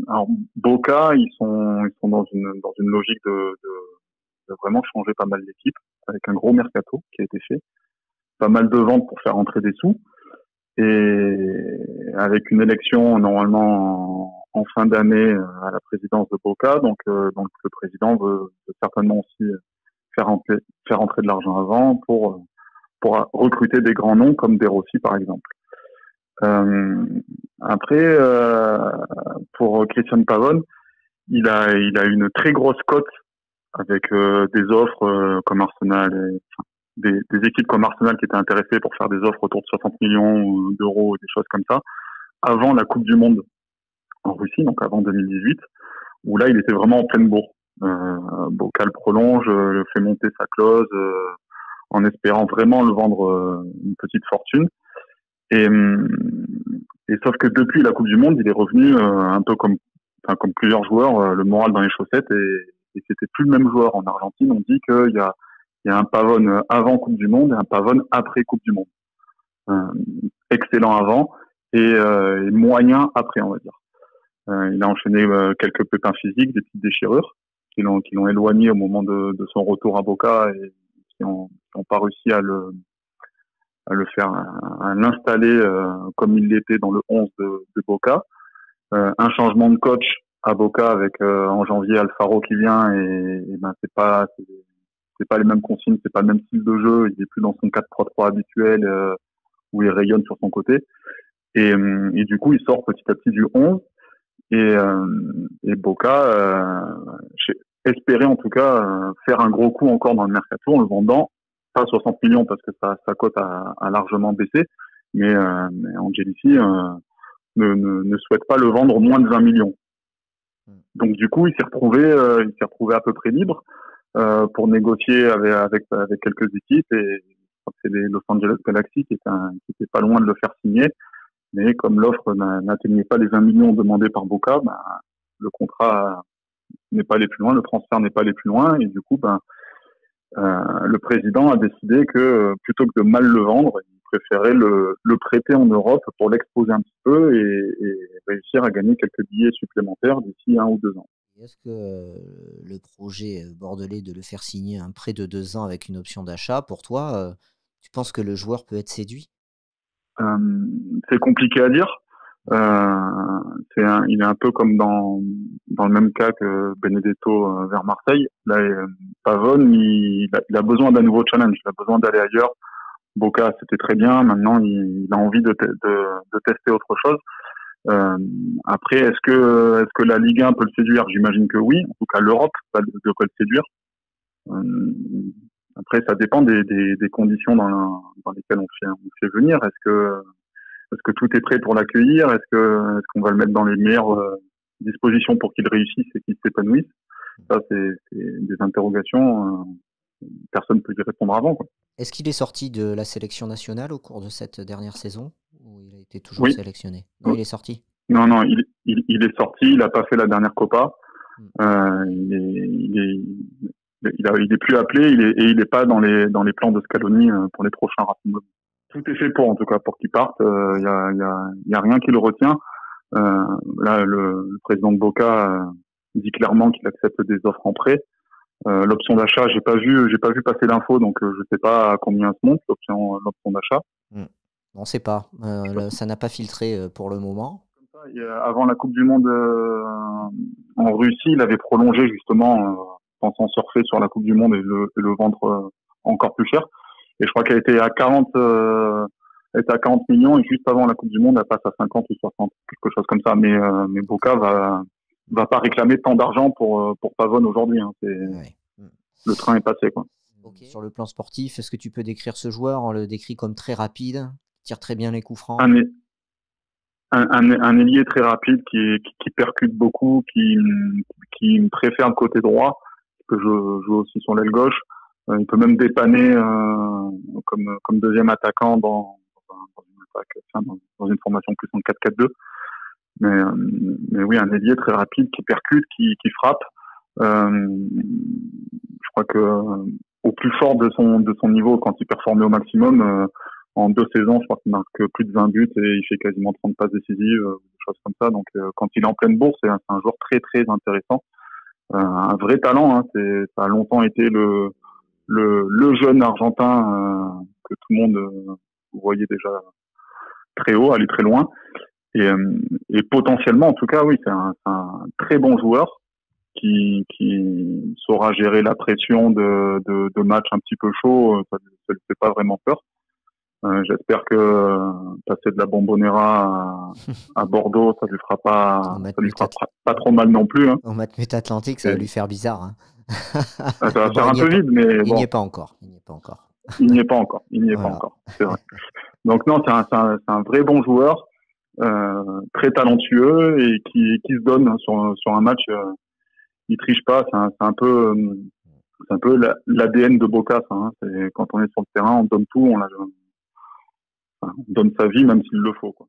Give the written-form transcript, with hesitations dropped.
Alors Boca, ils sont dans une logique de vraiment changer pas mal d'équipes, avec un gros mercato qui a été fait, pas mal de ventes pour faire rentrer des sous, et avec une élection normalement en fin d'année à la présidence de Boca, donc le président veut certainement aussi faire rentrer, faire rentrer de l'argent avant pour recruter des grands noms comme De Rossi par exemple. Euh, Après, pour Christian Pavone, il a une très grosse cote avec des offres comme Arsenal, des équipes comme Arsenal qui étaient intéressées pour faire des offres autour de 60 millions d'euros, des choses comme ça, avant la Coupe du Monde en Russie, donc avant 2018, où là il était vraiment en pleine bourre. Bocal prolonge, fait monter sa clause en espérant vraiment le vendre une petite fortune. Et, et sauf que depuis la Coupe du Monde, il est revenu un peu comme plusieurs joueurs, le moral dans les chaussettes, et c'était plus le même joueur. En Argentine, on dit qu'il y a un Pavone avant Coupe du Monde et un Pavone après Coupe du Monde. Euh, Excellent avant et moyen après, on va dire. Il a enchaîné quelques pépins physiques, des petites déchirures qui l'ont éloigné au moment de son retour à Boca et qui ont pas réussi à le faire, à l'installer comme il l'était dans le 11 de Boca. Un changement de coach à Boca avec en janvier Alfaro qui vient et ben c'est pas les mêmes consignes, c'est pas le même style de jeu, il est plus dans son 4-3-3 habituel où il rayonne sur son côté et du coup il sort petit à petit du 11 et Boca espérait en tout cas faire un gros coup encore dans le mercato en le vendant pas 60 millions parce que sa cote a largement baissé, mais Angelici ne souhaite pas le vendre moins de 20 millions. Donc du coup, il s'est retrouvé à peu près libre pour négocier avec quelques équipes et je crois que c'est les Los Angeles Galaxy qui était pas loin de le faire signer, mais comme l'offre n'atteignait pas les 20 millions demandés par Boca, le contrat n'est pas allé plus loin, le transfert n'est pas allé plus loin et du coup, le président a décidé que plutôt que de mal le vendre, il préférait le prêter en Europe pour l'exposer un petit peu et réussir à gagner quelques billets supplémentaires d'ici 1 ou 2 ans. Est-ce que le projet bordelais de le faire signer un prêt de 2 ans avec une option d'achat, pour toi, tu penses que le joueur peut être séduit? Euh, c'est compliqué à dire. Il est un peu comme dans le même cas que Benedetto vers Marseille. Là, Pavone, il a besoin d'un nouveau challenge, il a besoin d'aller ailleurs. Boca, c'était très bien. Maintenant, il a envie de tester autre chose. Après, est-ce que la Ligue 1 peut le séduire? J'imagine que oui. En tout cas, l'Europe de quoi le séduire. Euh, Après, ça dépend des conditions dans lesquelles on fait venir. Est-ce que tout est prêt pour l'accueillir? Est-ce qu'on va le mettre dans les meilleures dispositions pour qu'il réussisse et qu'il s'épanouisse? Ça, c'est des interrogations. Personne ne peut y répondre avant, quoi. Est-ce qu'il est sorti de la sélection nationale au cours de cette dernière saison ou il a été toujours Oui. sélectionné? Non, il est sorti. Non, non, il est sorti. Il n'a pas fait la dernière Copa. Mm. Il est plus appelé. Il n'est pas dans les plans de Scaloni pour les prochains rassemblements. Tout est fait pour, en tout cas, pour qu'il parte. Il y a rien qui le retient. Là, le président de Boca dit clairement qu'il accepte des offres en prêt. L'option d'achat, j'ai pas vu passer l'info, donc je sais pas à combien se monte l'option d'achat. Mm. On ne sait pas. Ça n'a pas filtré pour le moment. Comme ça, avant la Coupe du Monde en Russie, il avait prolongé justement, pensant surfer sur la Coupe du Monde et le vendre encore plus cher. Et je crois qu'elle était à 40, elle était à 40 millions et juste avant la Coupe du Monde, elle passe à 50 ou 60, quelque chose comme ça. Mais Boca va pas réclamer tant d'argent pour Pavone aujourd'hui, hein. Ouais. Mm. Le train est passé, quoi. Ok. Sur le plan sportif, est-ce que tu peux décrire ce joueur? On le décrit comme très rapide, tire très bien les coups francs. Un, un ailier très rapide qui percute beaucoup, qui préfère le côté droit, que je joue aussi sur l'aile gauche. Il peut même dépanner comme deuxième attaquant dans une attaque, enfin, dans une formation plus en 4-4-2. Mais oui, un ailier très rapide qui percute, qui frappe. Je crois que au plus fort de son niveau, quand il performait au maximum, en 2 saisons, je crois qu'il marque plus de 20 buts et il fait quasiment 30 passes décisives, des choses comme ça. Donc, quand il est en pleine bourse, c'est un joueur très, très intéressant. Un vrai talent, hein. Ça a longtemps été le jeune Argentin que tout le monde voyait déjà très haut, aller très loin. Et potentiellement, en tout cas, oui, c'est un très bon joueur qui saura gérer la pression de matchs un petit peu chauds. Ça ne lui fait pas vraiment peur. J'espère que passer de la Bombonera à Bordeaux, ça lui fera pas trop mal non plus. Hein. Au Matmut Atlantique, ça va lui faire bizarre. Hein. Ça va Bon, faire un peu vide, mais il bon. n'y est pas encore. Il n'y est pas encore. Pas encore. C'est vrai. Donc non, c'est un vrai bon joueur, très talentueux et qui se donne sur un match. Il triche pas. C'est un peu l'ADN de Boca. Ça, hein. Quand on est sur le terrain, on donne tout, on donne sa vie même s'il le faut. Quoi.